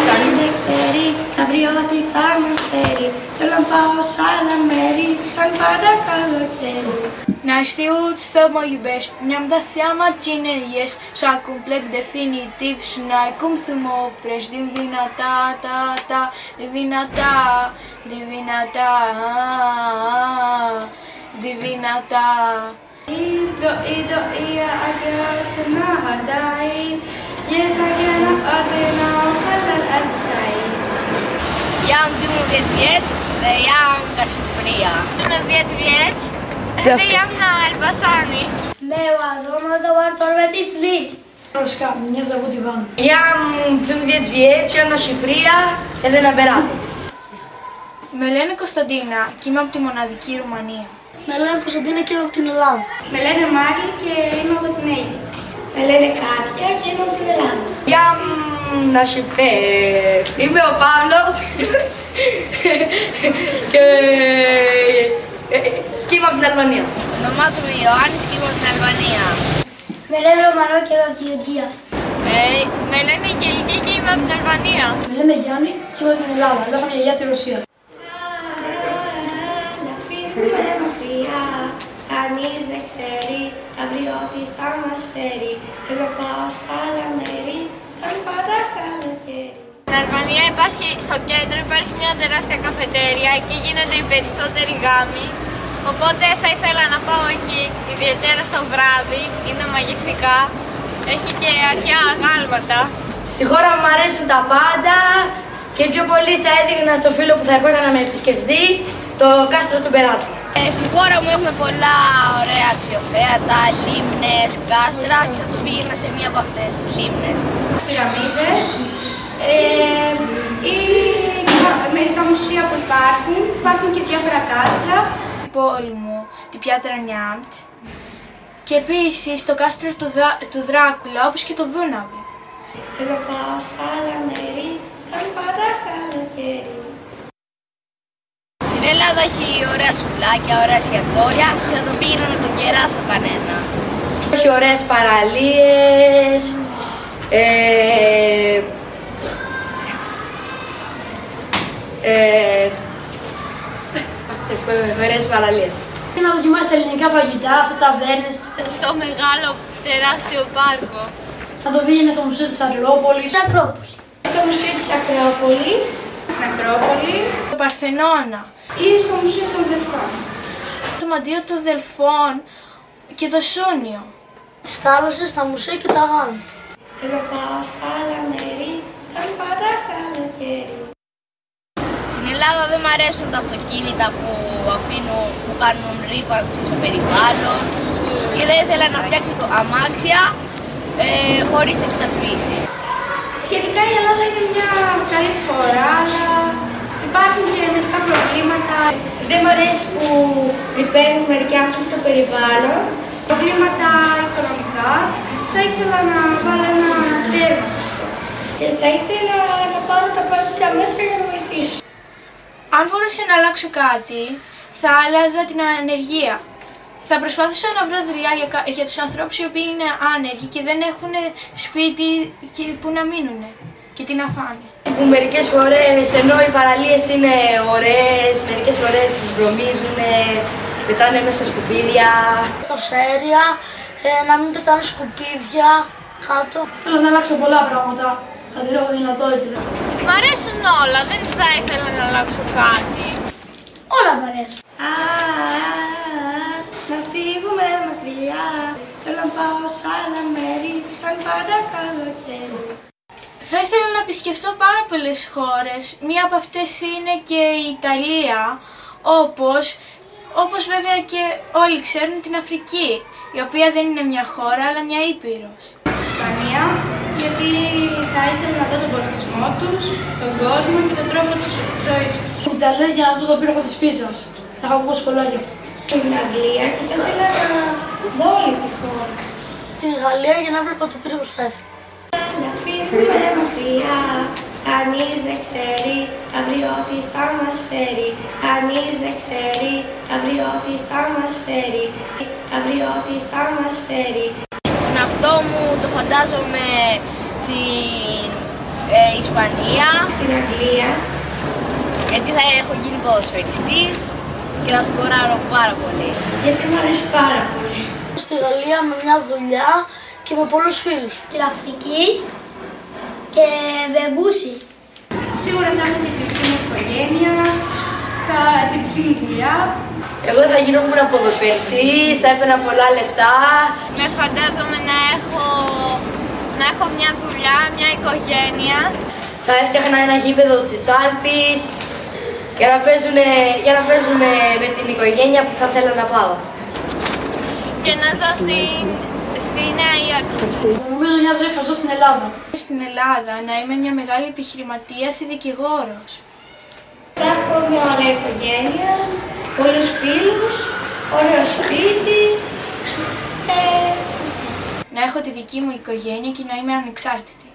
Κανείς δεν ξέρει αύριο τι θα μας φέρει. Θέλω να πάω σ' άλλα μέρη, θα είναι πάντα καλοκαίρι. Να știu să mă iubești, mi-am dat seama cine ești și acum plec definitiv și n-ai cum să mă oprești. Din vina ta, din vina ta, din vina ta, din vina ta. Ido ia agreasă nahadai, يسعدنا في أرضنا وخلى القلب سعيد. Ja am drumul vieț dhe jam nga Shqipëria. Në 10 vjeç dhe jam në Elbasani. Meua, Roma dhe Artorvetic Liç. Roska, μια Ζαβούτη Βάνου. Jam 12 vjeç, jam në Shqipëria edhe në Berati. Με λένε Κωνσταντίνα και είμαι από τη μοναδική Ρουμανία. Με λένε Κωνσταντίνα και είμαι από την Ελλάδα. Με λένε Μάγλη και είμαι από την Αίγυπτο. Με λένε Κάτια και είμαι από την Ελλάδα. Jam në Shqipëri. Είμαι ο Παύλος και είμαι από την Αλβανία. Ονομάζομαι Ιωάννης και είμαι από την Αλβανία. Με λένε Ρωμανό και είμαι από την Γεωργία. Με λένε Αγγελική και είμαι από την Αλβανία. Με λένε Γιάννη και είμαι από την Ελλάδα. Λέω μια γιαγιά τη Ρωσία. Να φύγουμε μακριά, κανείς δεν ξέρει αύριο τι θα μας φέρει. Θέλω να πάω σ' άλλα μέρη, θα είναι πάντα καλοκαίρι. Στην Αλβανία στο κέντρο υπάρχει μια τεράστια καφετέρια, εκεί γίνονται οι περισσότεροι γάμοι. Οπότε θα ήθελα να πάω εκεί, ιδιαίτερα στο βράδυ, είναι μαγευτικά. Έχει και αρχαία αγάλματα. Στη χώρα μου αρέσουν τα πάντα και πιο πολύ θα έδειχνα στο φίλο που θα ερχόταν να με επισκεφθεί το κάστρο του Περάτη. Στη χώρα μου έχουμε πολλά ωραία αξιοθέατα, λίμνες, κάστρα και θα το πήγαινα σε μία από αυτές τις λίμνες. Πυραμίδες, ή μερικά μουσεία που υπάρχουν και διάφορα κάστρα. Η πόλη μου, την Πιάτρα Νιάμπτ και επίσης το κάστρο του Δράκουλα, όπως και το Δούναβι. Θέλω να πάω σ' άλλα μέρη, θα είναι πάντα καλοκαίρι. Στην Ελλάδα έχει ωραία σουβλάκια, ωραία εστιατόρια και θα το πήγαινα να τον κεράσω κανένα. Έχει ωραίες παραλίες, ωραίες παραλίες. Να δοκιμάσετε ελληνικά φαγητά, σε ταβέρνες. Στο μεγάλο τεράστιο πάρκο. Θα το πήγαινε στο Μουσείο της Ακρόπολης. Στο Μουσείο της Ακρόπολης, στην Ακρόπολη, Το Παρθενώνα, ή στο Μουσείο των Δελφών. το Μαντίο των Δελφών και το Σούνιο. Τις θάλασσες, τα μουσεία και τα γάντα. Θέλω να πάω σ' άλλα μέρη, θα είναι πάντα καλοκαίρι. Στην Ελλάδα δεν μου αρέσουν τα αυτοκίνητα που κάνουν ρύπανση στο περιβάλλον και δεν ήθελα να φτιάξω αμάξια χωρίς εξασφύση. Σχετικά η Ελλάδα είναι μια καλή χώρα, αλλά υπάρχουν και μερικά προβλήματα. Δεν μου αρέσει που ρηπαίνουν μερικοί άνθρωποι το περιβάλλον. Προβλήματα οικονομικά. Θα ήθελα να βάλω ένα τέρμα σε αυτό. Και θα ήθελα να πάρω τα απαραίτητα μέτρα για να βοηθήσω. Αν μπορούσα να αλλάξω κάτι, θα άλλαζα την ανεργία. Θα προσπάθησα να βρω δουλειά για τους ανθρώπους οι οποίοι είναι άνεργοι και δεν έχουν σπίτι που να μείνουν και τι να φάνε. Που μερικές φορές, ενώ οι παραλίες είναι ωραίες, μερικές φορές τις βρωμίζουν, πετάνε μέσα σκουπίδια. Τα αέρια, να μην πετάνε σκουπίδια κάτω. Θέλω να αλλάξω πολλά πράγματα. Θα την έχω δυνατότητα. Μ' αρέσουν όλα, δεν θα ήθελα να αλλάξω κάτι. Όλα μου αρέσουν. Να φύγουμε μακριά. Θέλω να πάω σε άλλα μέρη. Θα είναι πάντα καλοκαίρι. Θα ήθελα να επισκεφτώ πάρα πολλές χώρες. Μία από αυτές είναι και η Ιταλία, όπως βέβαια και όλοι ξέρουν την Αφρική, η οποία δεν είναι μια χώρα αλλά μια ήπειρος. Ισπανία, γιατί θα ήθελα να δω τον πολιτισμό τους, τον κόσμο και τον τρόπο της ζωής τους. Στην Ιταλία για να δω τον πύργο της Πίζας. Έχω ακούσει πολλά γι' αυτό. Στην Αγγλία και θα ήθελα να δω όλη τη χώρα. Στην Γαλλία για να βλέπω τον πύργο του Στέφη. Να φύγουμε μακριά, κανείς δεν ξέρει αύριο τι θα μας φέρει. Κανείς δεν ξέρει αύριο τι θα μας φέρει. Αύριο τι θα μας φέρει. Τον αυτό μου το φαντάζομαι στην Ισπανία, Στην Αγγλία, γιατί θα έχω γίνει ποδοσφαιριστής και θα σκοράρω πάρα πολύ. γιατί μου αρέσει πάρα πολύ. Στη Γαλλία με μια δουλειά και με πολλούς φίλους. Στην Αφρική και Βεμπούση. Σίγουρα θα έχω τη δική μου οικογένεια, την δική μου δουλειά. Εγώ θα γινόμουν ποδοσφαιριστής, θα έπαιρνα πολλά λεφτά. Με φαντάζομαι να έχω μια δουλειά, μια οικογένεια. Θα έφτιαχνα ένα γήπεδο στις Άλπεις για να παίζουμε με την οικογένεια που θα θέλω να πάω. Και να ζω στη Νέα Υόρκη. Νομίζω μια ζωή θα ζω στην Ελλάδα. Στην Ελλάδα να είμαι μια μεγάλη επιχειρηματίας ή δικηγόρος. Θα έχω μια ωραία οικογένεια, πολλούς φίλους, ωραίο σπίτι. Να έχω τη δική μου οικογένεια και να είμαι ανεξάρτητη.